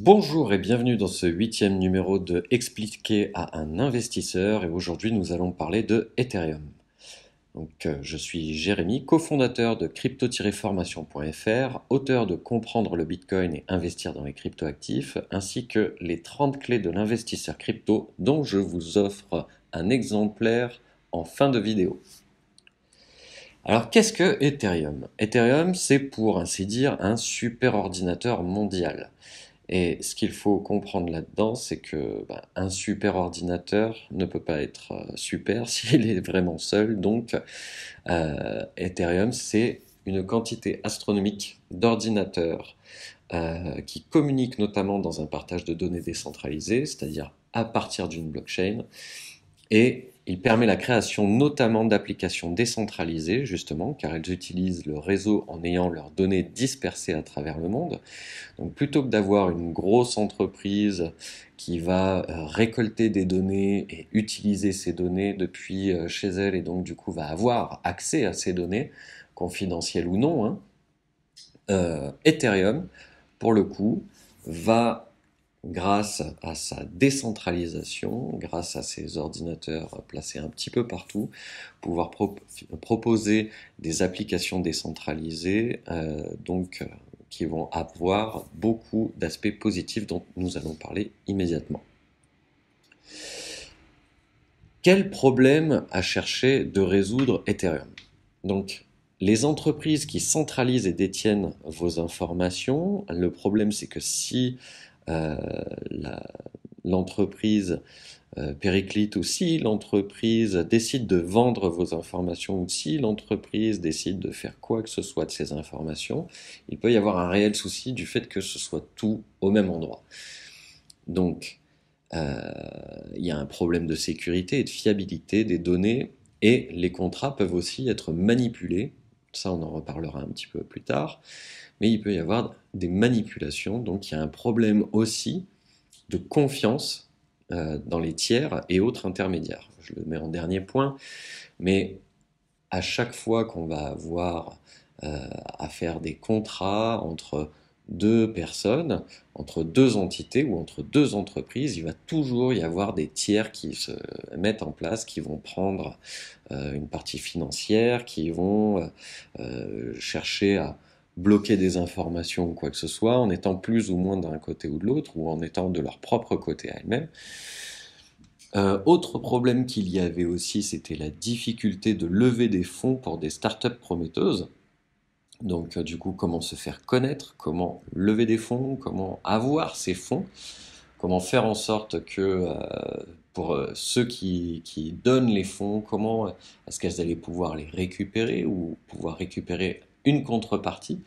Bonjour et bienvenue dans ce 8e numéro de Expliquer à un investisseur et aujourd'hui nous allons parler de Ethereum. Je suis Jérémy, cofondateur de crypto-formation.fr, auteur de Comprendre le Bitcoin et investir dans les cryptoactifs, ainsi que les 30 clés de l'investisseur crypto dont je vous offre un exemplaire en fin de vidéo. Alors qu'est-ce que Ethereum? Ethereum, c'est pour ainsi dire un super ordinateur mondial. Et ce qu'il faut comprendre là-dedans, c'est que un super ordinateur ne peut pas être super s'il est vraiment seul. Donc, Ethereum, c'est une quantité astronomique d'ordinateurs qui communiquent notamment dans un partage de données décentralisé, c'est-à-dire à partir d'une blockchain. Et il permet la création notamment d'applications décentralisées, justement, car elles utilisent le réseau en ayant leurs données dispersées à travers le monde. Donc plutôt que d'avoir une grosse entreprise qui va récolter des données et utiliser ces données depuis chez elle et donc du coup va avoir accès à ces données, confidentielles ou non, Ethereum, pour le coup, va, grâce à sa décentralisation, grâce à ses ordinateurs placés un petit peu partout, pouvoir proposer des applications décentralisées, qui vont avoir beaucoup d'aspects positifs dont nous allons parler immédiatement. Quel problème a cherché de résoudre Ethereum? Donc, les entreprises qui centralisent et détiennent vos informations, le problème c'est que si l'entreprise périclite ou si l'entreprise décide de vendre vos informations ou si l'entreprise décide de faire quoi que ce soit de ces informations, il peut y avoir un réel souci du fait que ce soit tout au même endroit. Donc, il y a un problème de sécurité et de fiabilité des données et les contrats peuvent aussi être manipulés. Ça, on en reparlera un petit peu plus tard. Mais il peut y avoir des manipulations, donc il y a un problème aussi de confiance dans les tiers et autres intermédiaires. Je le mets en dernier point, mais à chaque fois qu'on va avoir à faire des contrats entre deux personnes, entre deux entités ou entre deux entreprises, il va toujours y avoir des tiers qui se mettent en place, qui vont prendre une partie financière, qui vont chercher à bloquer des informations ou quoi que ce soit, en étant plus ou moins d'un côté ou de l'autre, ou en étant de leur propre côté à elles-mêmes. Autre problème qu'il y avait aussi, c'était la difficulté de lever des fonds pour des startups prometteuses. Donc du coup, comment se faire connaître, comment lever des fonds, comment avoir ces fonds, comment faire en sorte que pour ceux qui donnent les fonds, comment est-ce qu'elles allaient pouvoir les récupérer ou pouvoir récupérer une contrepartie.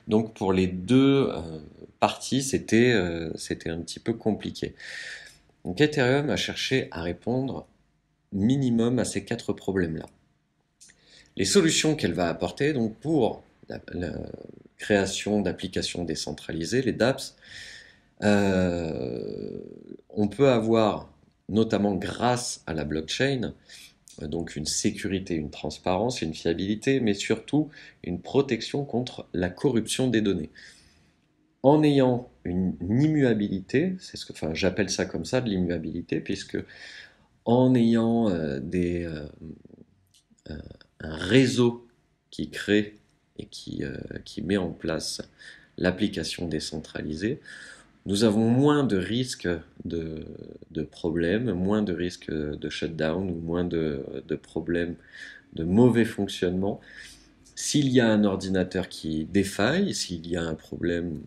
Donc pour les deux parties, c'était un petit peu compliqué. Donc Ethereum a cherché à répondre minimum à ces 4 problèmes-là. Les solutions qu'elle va apporter donc pour la création d'applications décentralisées, les dApps, on peut avoir, notamment grâce à la blockchain, donc une sécurité, une transparence, une fiabilité, mais surtout une protection contre la corruption des données. En ayant une immuabilité, j'appelle ça comme ça, de l'immuabilité, puisque en ayant un réseau qui crée et qui met en place l'application décentralisée, nous avons moins de risques de problèmes, moins de risques de shutdown ou moins de problèmes de mauvais fonctionnement. S'il y a un ordinateur qui défaille, s'il y a un problème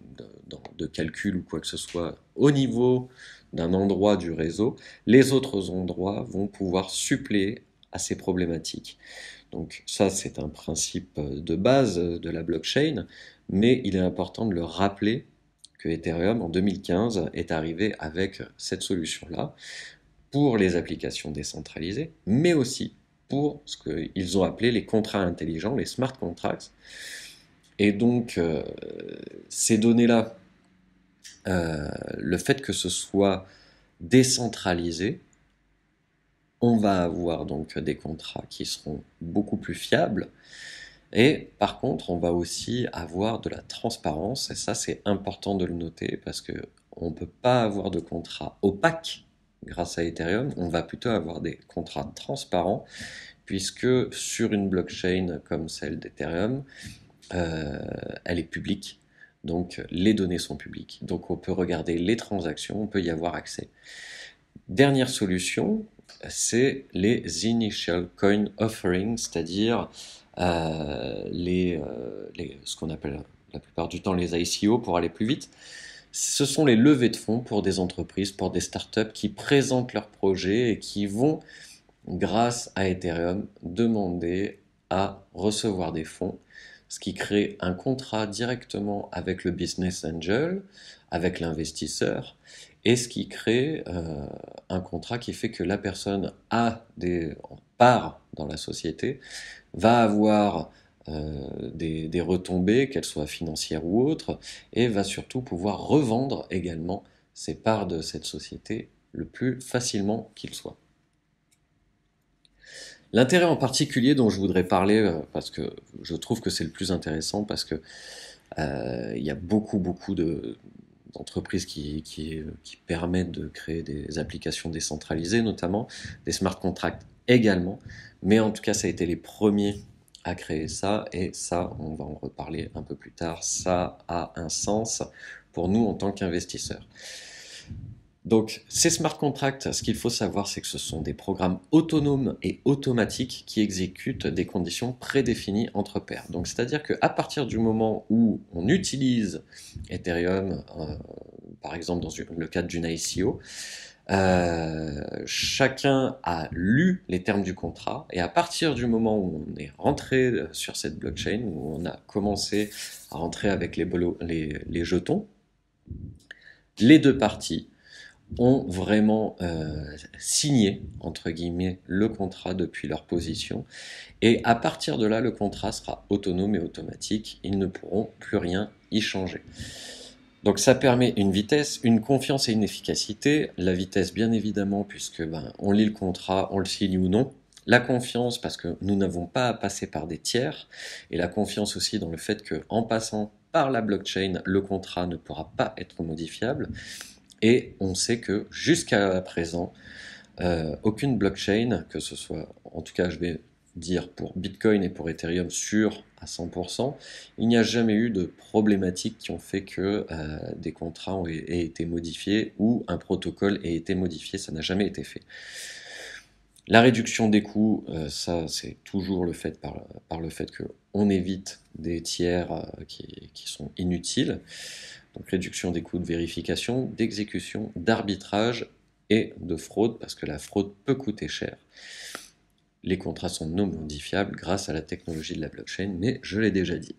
de calcul ou quoi que ce soit au niveau d'un endroit du réseau, les autres endroits vont pouvoir suppléer à ces problématiques. Donc ça, c'est un principe de base de la blockchain, mais il est important de le rappeler que Ethereum, en 2015, est arrivé avec cette solution-là pour les applications décentralisées, mais aussi pour ce qu'ils ont appelé les contrats intelligents, les smart contracts. Et donc, ces données-là, le fait que ce soit décentralisé, on va avoir donc des contrats qui seront beaucoup plus fiables Et par contre, on va aussi avoir de la transparence, et ça c'est important de le noter parce que on ne peut pas avoir de contrat opaque grâce à Ethereum, on va plutôt avoir des contrats transparents puisque sur une blockchain comme celle d'Ethereum, euh, elle est publique, donc les données sont publiques, donc on peut regarder les transactions, on peut y avoir accès. Dernière solution, c'est les Initial Coin Offerings, c'est-à-dire ce qu'on appelle la plupart du temps les ICO pour aller plus vite. Ce sont les levées de fonds pour des entreprises, pour des startups qui présentent leurs projets et qui vont, grâce à Ethereum, demander à recevoir des fonds, ce qui crée un contrat directement avec le business angel, avec l'investisseur, et ce qui crée un contrat qui fait que la personne part dans la société, va avoir des retombées, qu'elles soient financières ou autres, et va surtout pouvoir revendre également ses parts de cette société le plus facilement qu'il soit. L'intérêt en particulier dont je voudrais parler, parce que je trouve que c'est le plus intéressant, parce que il y a beaucoup d'entreprises qui permettent de créer des applications décentralisées, notamment des smart contracts également, mais en tout cas ça a été les premiers à créer ça, et ça, on va en reparler un peu plus tard, ça a un sens pour nous en tant qu'investisseurs. Donc, ces smart contracts, ce qu'il faut savoir, c'est que ce sont des programmes autonomes et automatiques qui exécutent des conditions prédéfinies entre pairs. Donc, c'est-à-dire qu'à partir du moment où on utilise Ethereum, par exemple dans le cadre d'une ICO, chacun a lu les termes du contrat, et à partir du moment où on est rentré sur cette blockchain, où on a commencé à rentrer avec les jetons, les deux parties ont vraiment signé, entre guillemets, le contrat depuis leur position. Et à partir de là, le contrat sera autonome et automatique. Ils ne pourront plus rien y changer. Donc ça permet une vitesse, une confiance et une efficacité. La vitesse, bien évidemment, puisque on lit le contrat, on le signe ou non. La confiance, parce que nous n'avons pas à passer par des tiers. Et la confiance aussi dans le fait qu'en passant par la blockchain, le contrat ne pourra pas être modifiable. Et on sait que jusqu'à présent, aucune blockchain, que ce soit, en tout cas je vais dire pour Bitcoin et pour Ethereum sûr à 100%, il n'y a jamais eu de problématiques qui ont fait que des contrats aient été modifiés ou un protocole ait été modifié, ça n'a jamais été fait. La réduction des coûts, ça c'est toujours le fait par le fait qu'on évite des tiers qui sont inutiles. Donc réduction des coûts de vérification, d'exécution, d'arbitrage et de fraude, parce que la fraude peut coûter cher. Les contrats sont non modifiables grâce à la technologie de la blockchain, mais je l'ai déjà dit.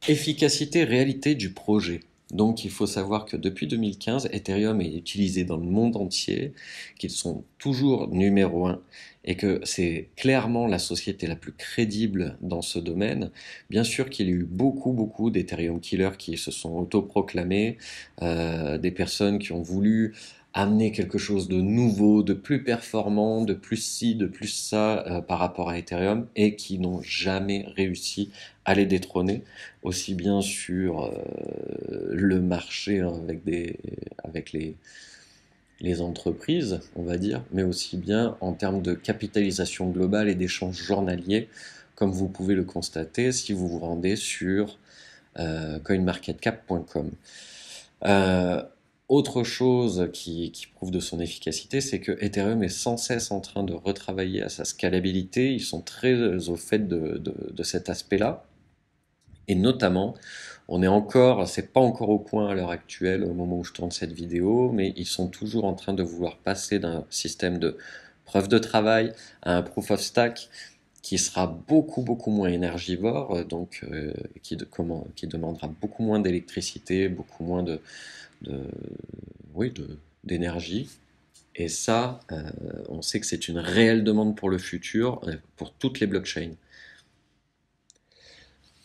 Efficacité, réalité du projet. Donc il faut savoir que depuis 2015, Ethereum est utilisé dans le monde entier, qu'ils sont toujours numéro 1 et que c'est clairement la société la plus crédible dans ce domaine. Bien sûr qu'il y a eu beaucoup d'Ethereum killers qui se sont autoproclamés, des personnes qui ont voulu amener quelque chose de nouveau, de plus performant, de plus ci, de plus ça par rapport à Ethereum, et qui n'ont jamais réussi à les détrôner, aussi bien sur le marché avec les entreprises, on va dire, mais aussi bien en termes de capitalisation globale et d'échanges journaliers, comme vous pouvez le constater si vous vous rendez sur coinmarketcap.com. Autre chose qui prouve de son efficacité, c'est que Ethereum est sans cesse en train de retravailler à sa scalabilité. Ils sont très au fait de cet aspect-là. Et notamment, c'est pas encore au point à l'heure actuelle, au moment où je tourne cette vidéo, mais ils sont toujours en train de vouloir passer d'un système de preuve de travail à un proof of stake qui sera beaucoup moins énergivore, donc qui demandera beaucoup moins d'électricité, beaucoup moins d'énergie. Et ça, on sait que c'est une réelle demande pour le futur, pour toutes les blockchains.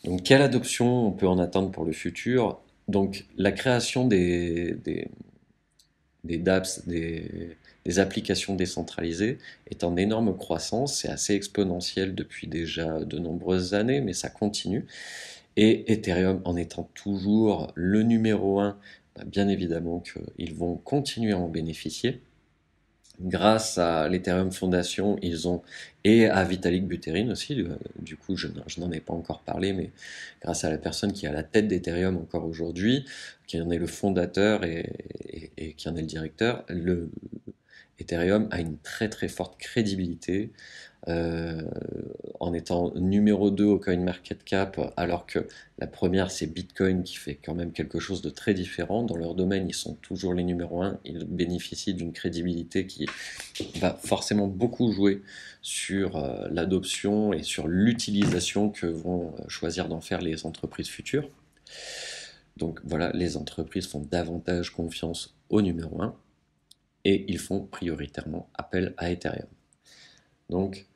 Donc, quelle adoption on peut en attendre pour le futur? Donc, la création des des dApps, des applications décentralisées, est en énorme croissance. C'est assez exponentiel depuis déjà de nombreuses années, mais ça continue. Et Ethereum en étant toujours le numéro un, bien évidemment qu'ils vont continuer à en bénéficier. Grâce à l'Ethereum Foundation, et à Vitalik Buterin aussi, du coup je n'en ai pas encore parlé, mais grâce à la personne qui est à la tête d'Ethereum encore aujourd'hui, qui en est le fondateur et qui en est le directeur, Ethereum a une très très forte crédibilité euh, en étant numéro 2 au CoinMarketCap, alors que la première c'est Bitcoin qui fait quand même quelque chose de très différent. Dans leur domaine, ils sont toujours les numéros 1, ils bénéficient d'une crédibilité qui va forcément beaucoup jouer sur l'adoption et sur l'utilisation que vont choisir d'en faire les entreprises futures. Donc voilà, les entreprises font davantage confiance au numéro 1 et ils font prioritairement appel à Ethereum. Donc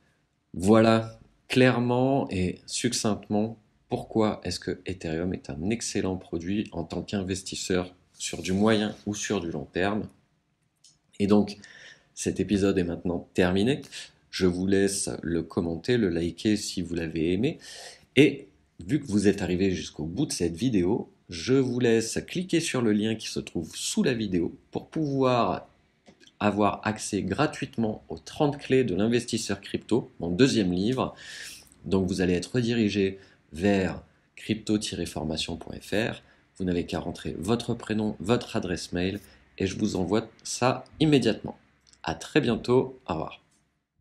voilà clairement et succinctement pourquoi est-ce que Ethereum est un excellent produit en tant qu'investisseur sur du moyen ou sur du long terme. Et donc cet épisode est maintenant terminé. Je vous laisse le commenter, le liker si vous l'avez aimé. Et vu que vous êtes arrivé jusqu'au bout de cette vidéo, je vous laisse cliquer sur le lien qui se trouve sous la vidéo pour pouvoir avoir accès gratuitement aux 30 clés de l'investisseur crypto, mon deuxième livre. Donc vous allez être redirigé vers crypto-formation.fr. Vous n'avez qu'à rentrer votre prénom, votre adresse mail et je vous envoie ça immédiatement. À très bientôt, au revoir.